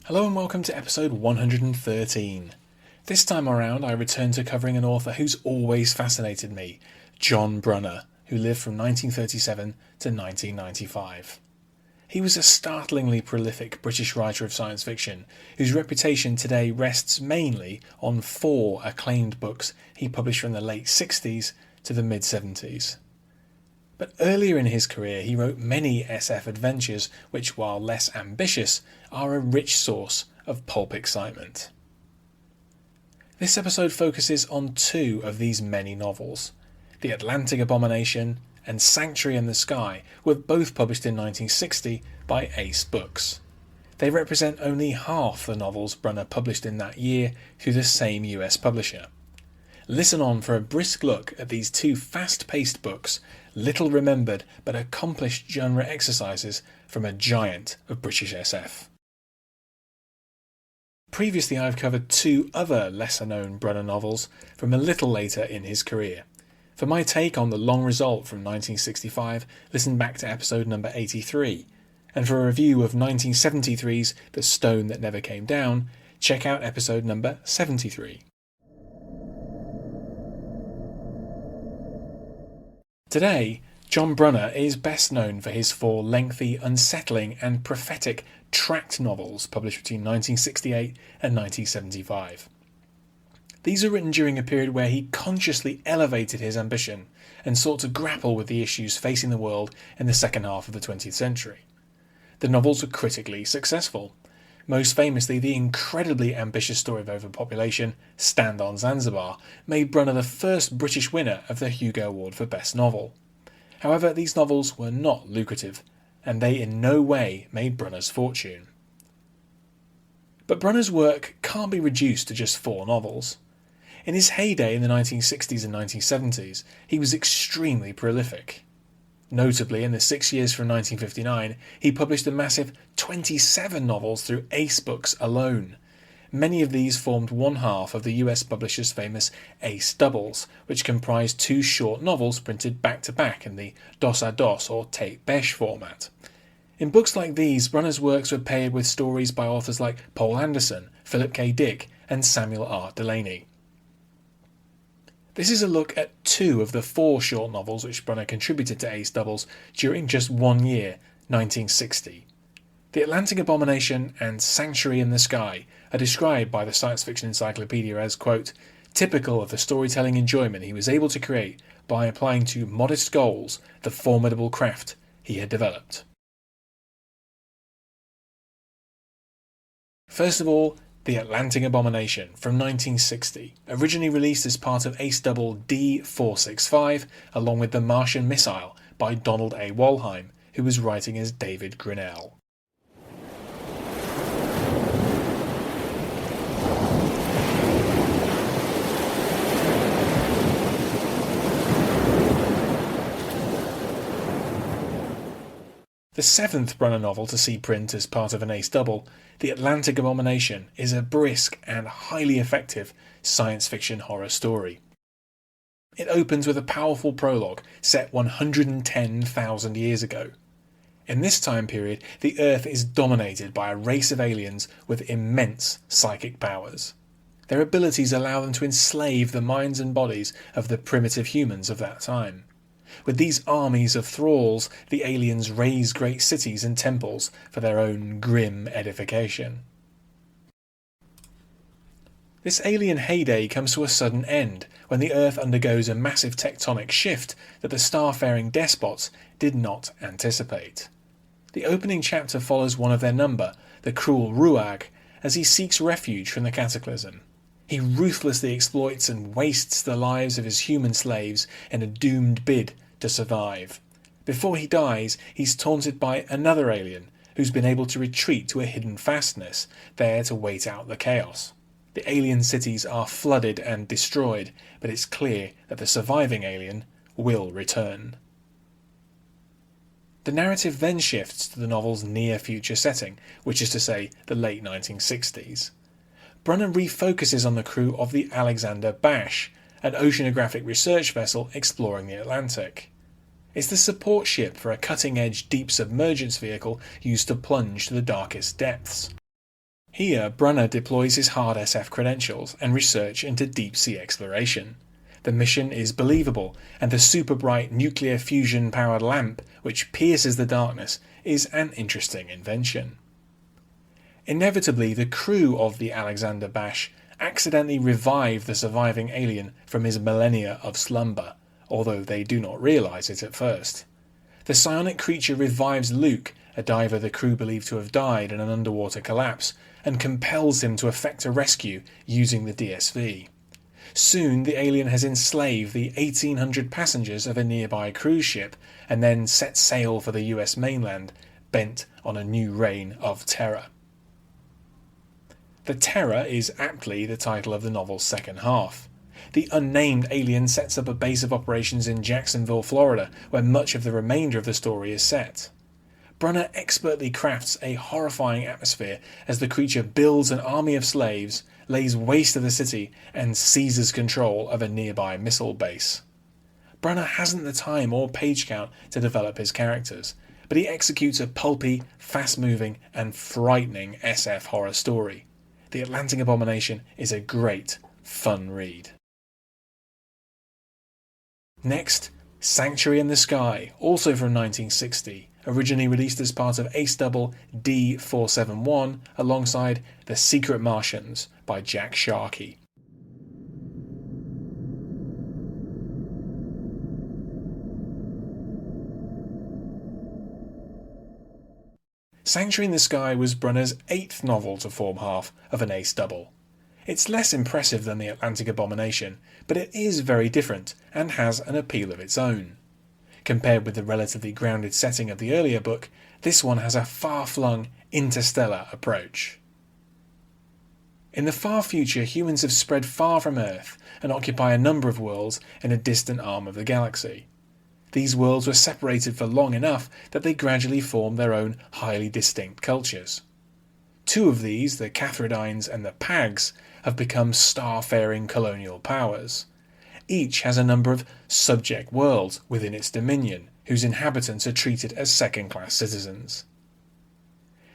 Hello and welcome to episode 113. This time around I return to covering an author who's always fascinated me, John Brunner, who lived from 1937 to 1995. He was a startlingly prolific British writer of science fiction, whose reputation today rests mainly on 4 acclaimed books he published from the late 60s to the mid-70s. But earlier in his career he wrote many SF adventures which, while less ambitious, are a rich source of pulp excitement. This episode focuses on 2 of these many novels. The Atlantic Abomination and Sanctuary in the Sky were both published in 1960 by Ace Books. They represent only half the novels Brunner published in that year through the same US publisher. Listen on for a brisk look at these 2 fast-paced books, little remembered but accomplished genre exercises from a giant of British SF. Previously I've covered 2 other lesser-known Brunner novels from a little later in his career. For my take on The Long Result from 1965, listen back to episode number 83. And for a review of 1973's The Stone That Never Came Down, check out episode number 73. Today, John Brunner is best known for his 4 lengthy, unsettling and prophetic tract novels published between 1968 and 1975. These are written during a period where he consciously elevated his ambition and sought to grapple with the issues facing the world in the second half of the 20th century. The novels were critically successful. Most famously, the incredibly ambitious story of overpopulation, Stand on Zanzibar, made Brunner the first British winner of the Hugo Award for Best Novel. However, these novels were not lucrative, and they in no way made Brunner's fortune. But Brunner's work can't be reduced to just 4 novels. In his heyday in the 1960s and 1970s, he was extremely prolific. Notably, in the 6 years from 1959, he published a massive 27 novels through Ace Books alone. Many of these formed one half of the US publisher's famous Ace Doubles, which comprised 2 short novels printed back-to-back in the dos-a-dos or tape-besh format. In books like these, Brunner's works were paired with stories by authors like Poul Anderson, Philip K. Dick and Samuel R. Delany. This is a look at 2 of the 4 short novels which Brunner contributed to Ace Doubles during just 1 year, 1960. The Atlantic Abomination and Sanctuary in the Sky are described by the Science Fiction Encyclopedia as, quote, typical of the storytelling enjoyment he was able to create by applying to modest goals the formidable craft he had developed. First of all, The Atlantic Abomination from 1960, originally released as part of Ace Double D465 along with The Martian Missile by Donald A. Wollheim, who was writing as David Grinnell. The 7th Brunner novel to see print as part of an Ace Double, The Atlantic Abomination, is a brisk and highly effective science fiction horror story. It opens with a powerful prologue set 110,000 years ago. In this time period, the Earth is dominated by a race of aliens with immense psychic powers. Their abilities allow them to enslave the minds and bodies of the primitive humans of that time. With these armies of thralls, the aliens raise great cities and temples for their own grim edification. This alien heyday comes to a sudden end when the Earth undergoes a massive tectonic shift that the starfaring despots did not anticipate. The opening chapter follows one of their number, the cruel Ruag, as he seeks refuge from the cataclysm. He ruthlessly exploits and wastes the lives of his human slaves in a doomed bid to survive. Before he dies, he's taunted by another alien who's been able to retreat to a hidden fastness, there to wait out the chaos. The alien cities are flooded and destroyed, but it's clear that the surviving alien will return. The narrative then shifts to the novel's near-future setting, which is to say the late 1960s. Brunner refocuses on the crew of the Alexander Bash, an oceanographic research vessel exploring the Atlantic. It's the support ship for a cutting-edge deep submergence vehicle used to plunge to the darkest depths. Here, Brunner deploys his hard SF credentials and research into deep-sea exploration. The mission is believable, and the super-bright nuclear fusion-powered lamp, which pierces the darkness, is an interesting invention. Inevitably, the crew of the Alexander Bash accidentally revive the surviving alien from his millennia of slumber, although they do not realise it at first. The psionic creature revives Luke, a diver the crew believe to have died in an underwater collapse, and compels him to effect a rescue using the DSV. Soon the alien has enslaved the 1,800 passengers of a nearby cruise ship and then set sail for the US mainland, bent on a new reign of terror. The Terror is aptly the title of the novel's second half. The unnamed alien sets up a base of operations in Jacksonville, Florida, where much of the remainder of the story is set. Brunner expertly crafts a horrifying atmosphere as the creature builds an army of slaves, lays waste to the city, and seizes control of a nearby missile base. Brunner hasn't the time or page count to develop his characters, but he executes a pulpy, fast-moving, and frightening SF horror story. The Atlantic Abomination is a great, fun read. Next, Sanctuary in the Sky, also from 1960, originally released as part of Ace Double D471 alongside The Secret Martians by Jack Sharkey. Sanctuary in the Sky was Brunner's 8th novel to form half of an Ace Double. It's less impressive than The Atlantic Abomination, but it is very different and has an appeal of its own. Compared with the relatively grounded setting of the earlier book, this one has a far-flung, interstellar approach. In the far future, humans have spread far from Earth and occupy a number of worlds in a distant arm of the galaxy. These worlds were separated for long enough that they gradually formed their own highly distinct cultures. Two of these, the Cathrodines and the Pags, have become star-faring colonial powers. Each has a number of subject worlds within its dominion, whose inhabitants are treated as second-class citizens.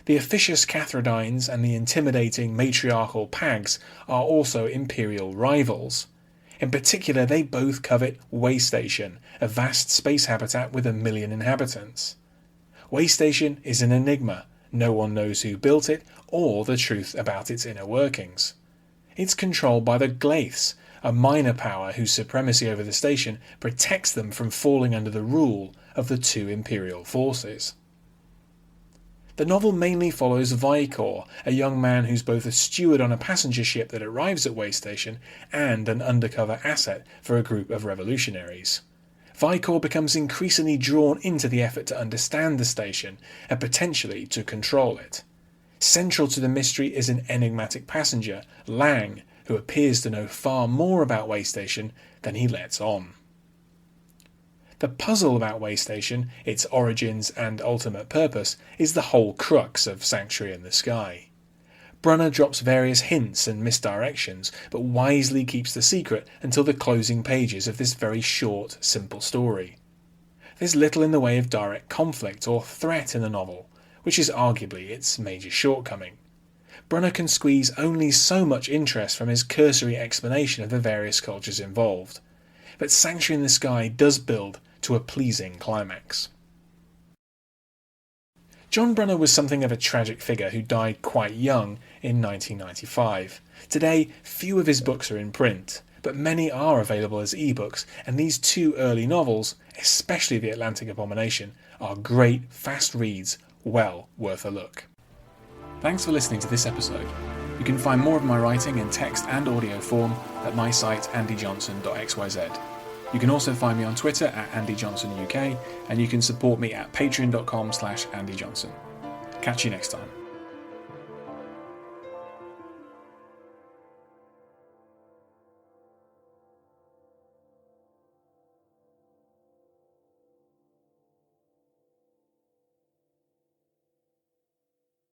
The officious Cathrodines and the intimidating matriarchal Pags are also imperial rivals. In particular, they both covet Waystation, a vast space habitat with 1 million inhabitants. Waystation is an enigma. No one knows who built it or the truth about its inner workings. It's controlled by the Glaiths, a minor power whose supremacy over the station protects them from falling under the rule of the two imperial forces. The novel mainly follows Vicor, a young man who's both a steward on a passenger ship that arrives at Waystation and an undercover asset for a group of revolutionaries. Vicor becomes increasingly drawn into the effort to understand the station and potentially to control it. Central to the mystery is an enigmatic passenger, Lang, who appears to know far more about Waystation than he lets on. The puzzle about Waystation, its origins and ultimate purpose, is the whole crux of Sanctuary in the Sky. Brunner drops various hints and misdirections, but wisely keeps the secret until the closing pages of this very short, simple story. There's little in the way of direct conflict or threat in the novel, which is arguably its major shortcoming. Brunner can squeeze only so much interest from his cursory explanation of the various cultures involved, but Sanctuary in the Sky does build to a pleasing climax. John Brunner was something of a tragic figure who died quite young in 1995. Today, few of his books are in print, but many are available as ebooks, and these two early novels, especially The Atlantic Abomination, are great, fast reads, well worth a look. Thanks for listening to this episode. You can find more of my writing in text and audio form at my site andyjohnson.xyz. You can also find me on Twitter at AndyJohnsonUK, and you can support me at patreon.com/AndyJohnson. Catch you next time.